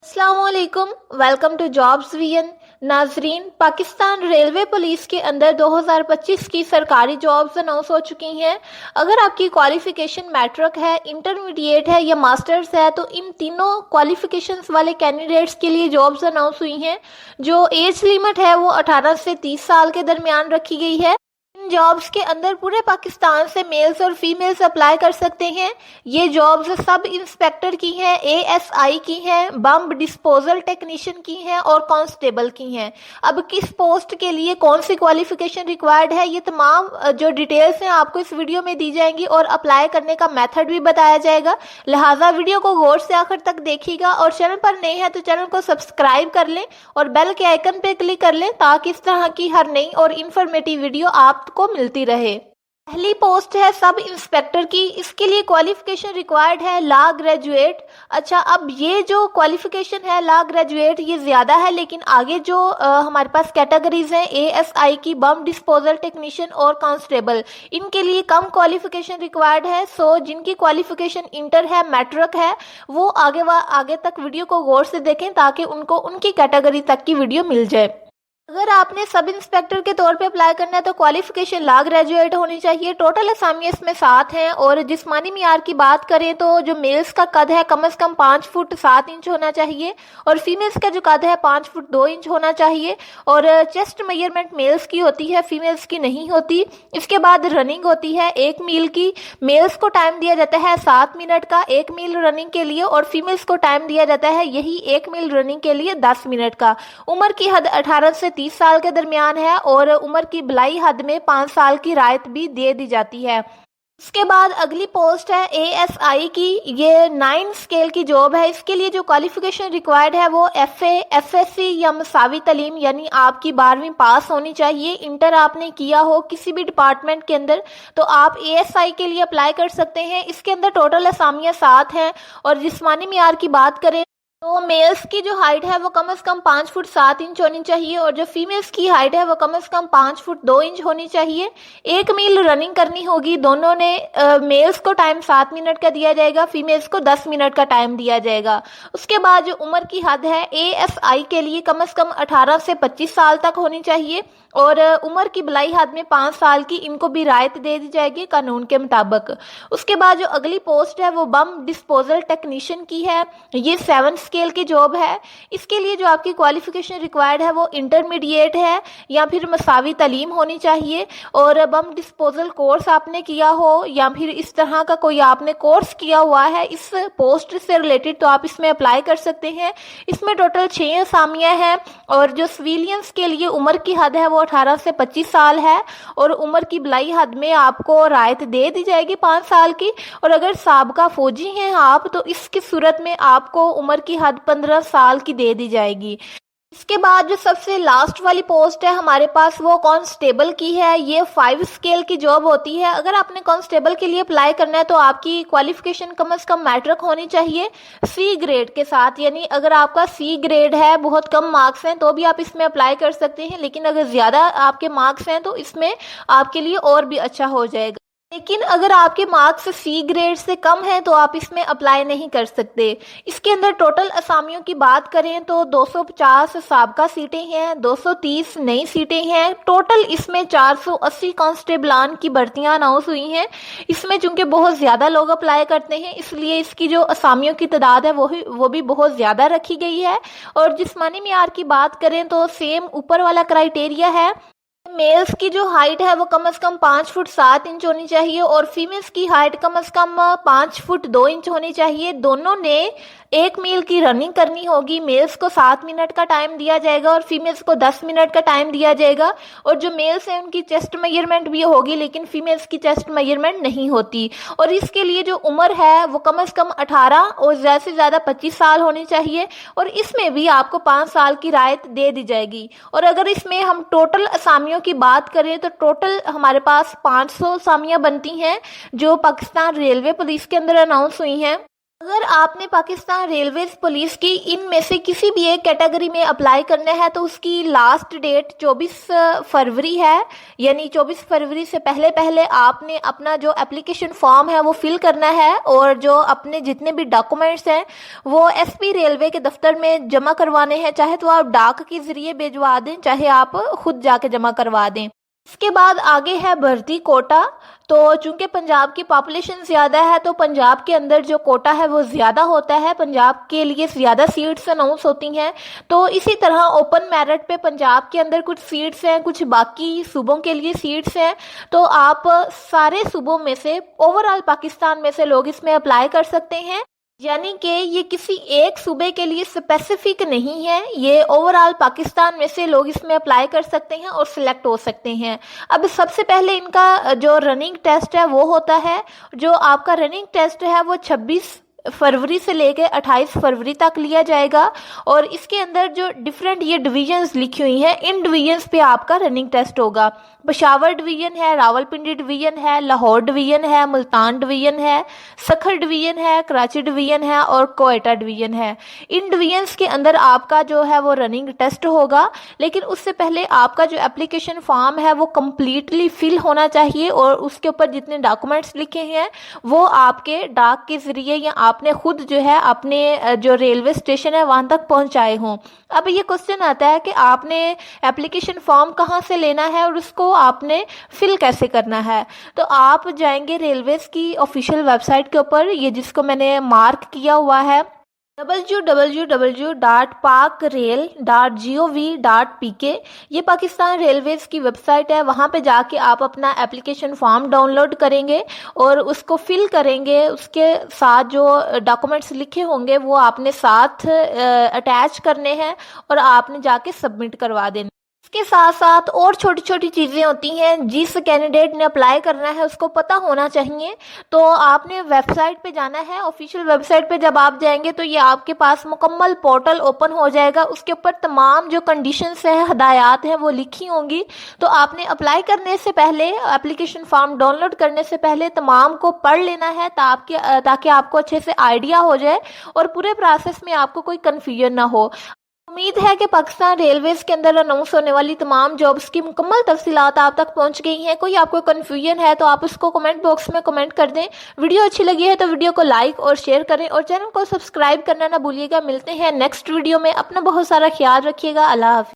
अस्सलाम वालेकुम, welcome to jobs VN. नाजरीन, पाकिस्तान रेलवे पुलिस के अंदर 2025 की सरकारी जॉब्स अनाउंस हो चुकी हैं। अगर आपकी क्वालिफिकेशन मैट्रिक है, इंटरमीडिएट है या मास्टर्स है तो इन तीनों क्वालिफिकेशंस वाले कैंडिडेट्स के लिए जॉब्स अनाउंस हुई हैं। जो एज लिमिट है वो 18 से 30 साल के दरमियान रखी गई है। इन जॉब्स के अंदर पूरे पाकिस्तान से मेल्स और फीमेल्स अप्लाई कर सकते हैं। ये जॉब्स सब इंस्पेक्टर की हैं, एएसआई की हैं, बम डिस्पोजल टेक्नीशियन की हैं और कांस्टेबल की हैं। अब किस पोस्ट के लिए कौन सी क्वालिफिकेशन रिक्वायर्ड है, ये तमाम जो डिटेल्स हैं आपको इस वीडियो में दी जाएंगी और अप्लाई करने का मेथड भी बताया जाएगा। लिहाजा वीडियो को गौर से आखिर तक देखिएगा और चैनल पर नए हैं तो चैनल को सब्सक्राइब कर लें और बेल के आइकन पे क्लिक कर लें ताकि इस तरह की हर नई और इन्फॉर्मेटिव वीडियो आपको मिलती रहे। पहली पोस्ट है सब इंस्पेक्टर की। इसके लिए क्वालिफिकेशन रिक्वायर्ड है लॉ ग्रेजुएट। अच्छा, अब ये जो क्वालिफिकेशन है लॉ ग्रेजुएट ये ज़्यादा है, लेकिन आगे जो हमारे पास कैटेगरीज हैं एएसआई की, बम डिस्पोजल टेक्नीशियन और कांस्टेबल, इनके लिए कम क्वालिफिकेशन रिक्वायर्ड है। सो जिनकी क्वालिफिकेशन इंटर है, मैट्रिक है, वो आगे तक वीडियो को गौर से देखें ताकि उनको उनकी कैटेगरी तक की वीडियो मिल जाए। अगर आपने सब इंस्पेक्टर के तौर पे अप्लाई करना है तो क्वालिफिकेशन लॉ ग्रेजुएट होनी चाहिए। टोटल असामियाँ इसमें 7 हैं और जिस्मानी मियार की बात करें तो जो मेल्स का कद है कम से कम 5 फुट 7 इंच होना चाहिए और फीमेल्स का जो कद है 5 फुट 2 इंच होना चाहिए। और चेस्ट मेजरमेंट मेल्स की होती है, फीमेल्स की नहीं होती। इसके बाद रनिंग होती है 1 मील की। मेल्स को टाइम दिया जाता है 7 मिनट का 1 मील रनिंग के लिए और फीमेल्स को टाइम दिया जाता है यही 1 मील रनिंग के लिए 10 मिनट का। उम्र की हद 18 से 30 साल के दरमियान है और उम्र की भलाई हद में 5 साल की राहत भी दे दी जाती है। उसके बाद अगली पोस्ट है एएसआई की। ये 9 स्केल की जॉब है। इसके लिए जो क्वालिफिकेशन रिक्वायर्ड है वो एफए, एफएससी या मसावी तालीम यानी आपकी 12वीं पास होनी चाहिए। इंटर आपने किया हो किसी भी डिपार्टमेंट के अंदर तो आप एएसआई के लिए अप्लाई कर सकते हैं। इसके अंदर टोटल असामियाँ 7 हैं और जिस्मानी मियार की बात करें तो मेल्स की जो हाइट है वो कम से कम 5 फुट 7 इंच होनी चाहिए और जो फीमेल्स की हाइट है वो कम से कम 5 फुट 2 इंच होनी चाहिए। 1 मील रनिंग करनी होगी। दोनों ने मेल्स को टाइम 7 मिनट का दिया जाएगा, फीमेल्स को 10 मिनट का टाइम दिया जाएगा। उसके बाद जो उम्र की हद है एएसआई के लिए कम से कम 18 से 25 साल तक होनी चाहिए और उम्र की भलाई हद में 5 साल की इनको भी राहत दे दी जाएगी कानून के मुताबिक। उसके बाद जो अगली पोस्ट है वो बम डिस्पोजल टेक्नीशियन की है। ये 7 स्केल की जॉब है। इसके लिए जो आपकी क्वालिफिकेशन रिक्वायर्ड है वो इंटरमीडिएट है या फिर मसावी तालीम होनी चाहिए और बम डिस्पोजल कोर्स आपने किया हो या फिर इस तरह का कोई आपने कोर्स किया हुआ है इस पोस्ट से रिलेटेड तो आप इसमें अप्लाई कर सकते हैं। इसमें टोटल 6 असामियाँ हैं और जो सिविलियंस के लिए उम्र की हद है वो 18 से 25 साल है और उम्र की भलाई हद में आपको राहत दे दी जाएगी 5 साल की। और अगर साबका फौजी हैं आप तो इसकी सूरत में आपको उम्र की हद 15 साल की दे दी जाएगी। इसके बाद जो सबसे लास्ट वाली पोस्ट है हमारे पास वो कांस्टेबल की है। ये 5 स्केल की जॉब होती है। अगर आपने कांस्टेबल के लिए अप्लाई करना है तो आपकी क्वालिफिकेशन कम से कम मैट्रिक होनी चाहिए सी ग्रेड के साथ। यानी अगर आपका सी ग्रेड है, बहुत कम मार्क्स हैं तो भी आप इसमें अप्लाई कर सकते हैं, लेकिन अगर ज़्यादा आपके मार्क्स हैं तो इसमें आपके लिए और भी अच्छा हो जाएगा। लेकिन अगर आपके मार्क्स सी ग्रेड से कम हैं तो आप इसमें अप्लाई नहीं कर सकते। इसके अंदर टोटल असामियों की बात करें तो 250 साबका सीटें हैं, 230 नई सीटें हैं। टोटल इसमें 480 कांस्टेबलान की भर्तियां अनाउंस हुई हैं। इसमें चूंकि बहुत ज़्यादा लोग अप्लाई करते हैं इसलिए इसकी जो असामियों की तादाद है वो भी बहुत ज़्यादा रखी गई है। और जिस्मानी मियार की बात करें तो सेम ऊपर वाला क्राइटेरिया है। मेल्स की जो हाइट है वो कम से कम 5 फुट 7 इंच होनी चाहिए और फीमेल्स की हाइट कम से कम 5 फुट 2 इंच होनी चाहिए। दोनों ने 1 मील की रनिंग करनी होगी। मेल्स को 7 मिनट का टाइम दिया जाएगा और फीमेल्स को 10 मिनट का टाइम दिया जाएगा। और जो मेल्स हैं उनकी चेस्ट मेजरमेंट भी होगी लेकिन फीमेल्स की चेस्ट मेजरमेंट नहीं होती। और इसके लिए जो उम्र है वो कम से कम 18 और ज़्यादा से ज़्यादा 25 साल होनी चाहिए और इसमें भी आपको 5 साल की राहत दे दी जाएगी। और अगर इसमें हम टोटल असामियों की बात करें तो टोटल हमारे पास 500 असामियाँ बनती हैं जो पाकिस्तान रेलवे पुलिस के अंदर अनाउंस हुई हैं। अगर आपने पाकिस्तान रेलवेज पुलिस की इनमें से किसी भी एक कैटेगरी में अप्लाई करना है तो उसकी लास्ट डेट 24 फरवरी है। यानी 24 फरवरी से पहले पहले आपने अपना जो एप्लीकेशन फॉर्म है वो फिल करना है, और जो अपने जितने भी डॉक्यूमेंट्स हैं वो एसपी रेलवे के दफ्तर में जमा करवाने हैं। चाहे तो आप डाक के ज़रिए भिजवा दें, चाहे आप खुद जाके जमा करवा दें। इसके बाद आगे है भर्ती कोटा। तो चूंकि पंजाब की पॉपुलेशन ज़्यादा है तो पंजाब के अंदर जो कोटा है वो ज़्यादा होता है, पंजाब के लिए ज़्यादा सीट्स अनाउंस होती हैं। तो इसी तरह ओपन मेरिट पे पंजाब के अंदर कुछ सीट्स हैं, कुछ बाकी सूबों के लिए सीट्स हैं। तो आप सारे सूबों में से, ओवरऑल पाकिस्तान में से लोग इसमें अप्लाई कर सकते हैं। यानी कि ये किसी एक सूबे के लिए स्पेसिफिक नहीं है, ये ओवरऑल पाकिस्तान में से लोग इसमें अप्लाई कर सकते हैं और सिलेक्ट हो सकते हैं। अब सबसे पहले इनका जो रनिंग टेस्ट है वो होता है। जो आपका रनिंग टेस्ट है वो 26 फरवरी से लेकर 28 फरवरी तक लिया जाएगा, और इसके अंदर जो डिफरेंट ये डिवीजन्स लिखी हुई हैं, इन डिवीजन्स पे आपका रनिंग टेस्ट होगा। पेशावर डिवीजन है, रावलपिंडी डिवीजन है, लाहौर डिवीजन है, मुल्तान डिवीजन है, सखर डिवीजन है, कराची डिवीजन है और कोयटा डिवीजन है। इन डिवीजन्स के अंदर आपका जो है वो रनिंग टेस्ट होगा। लेकिन उससे पहले आपका जो एप्लीकेशन फॉर्म है वो कम्प्लीटली फिल होना चाहिए, और उसके ऊपर जितने डॉक्यूमेंट्स लिखे हैं वो आपके डाक के ज़रिए या आपने खुद जो है अपने जो रेलवे स्टेशन है वहाँ तक पहुँचाए हों। अब ये क्वेश्चन आता है कि आपने एप्लीकेशन फॉर्म कहाँ से लेना है और उसको आपने फिल कैसे करना है। तो आप जाएंगे रेलवेज की ऑफिशियल वेबसाइट के ऊपर, ये जिसको मैंने मार्क किया हुआ है, www.parkrail.gov.pk। ये पाकिस्तान रेलवेज की वेबसाइट है। वहाँ पे जाके आप अपना एप्लीकेशन फॉर्म डाउनलोड करेंगे और उसको फिल करेंगे। उसके साथ जो डॉक्यूमेंट्स लिखे होंगे वो आपने साथ अटैच करने हैं और आपने जाके सबमिट करवा देना। इसके साथ साथ और छोटी छोटी चीज़ें होती हैं जिस कैंडिडेट ने अप्लाई करना है उसको पता होना चाहिए। तो आपने वेबसाइट पे जाना है, ऑफिशियल वेबसाइट पे जब आप जाएंगे तो ये आपके पास मुकम्मल पोर्टल ओपन हो जाएगा। उसके ऊपर तमाम जो कंडीशंस हैं, हदायत हैं वो लिखी होंगी। तो आपने अप्लाई करने से पहले, एप्लीकेशन फॉर्म डाउनलोड करने से पहले तमाम को पढ़ लेना है ताकि आपको अच्छे से आइडिया हो जाए और पूरे प्रोसेस में आपको कोई कन्फ्यूजन ना हो। उम्मीद है कि पाकिस्तान रेलवेज के अंदर अनाउंस होने वाली तमाम जॉब्स की मुकम्मल तफसीलात आप तक पहुंच गई हैं। कोई आपको कन्फ्यूजन है तो आप उसको कमेंट बॉक्स में कमेंट कर दें। वीडियो अच्छी लगी है तो वीडियो को लाइक और शेयर करें और चैनल को सब्सक्राइब करना ना भूलिएगा। मिलते हैं नेक्स्ट वीडियो में। अपना बहुत सारा ख्याल रखिएगा। अल्लाह हाफ़िज़।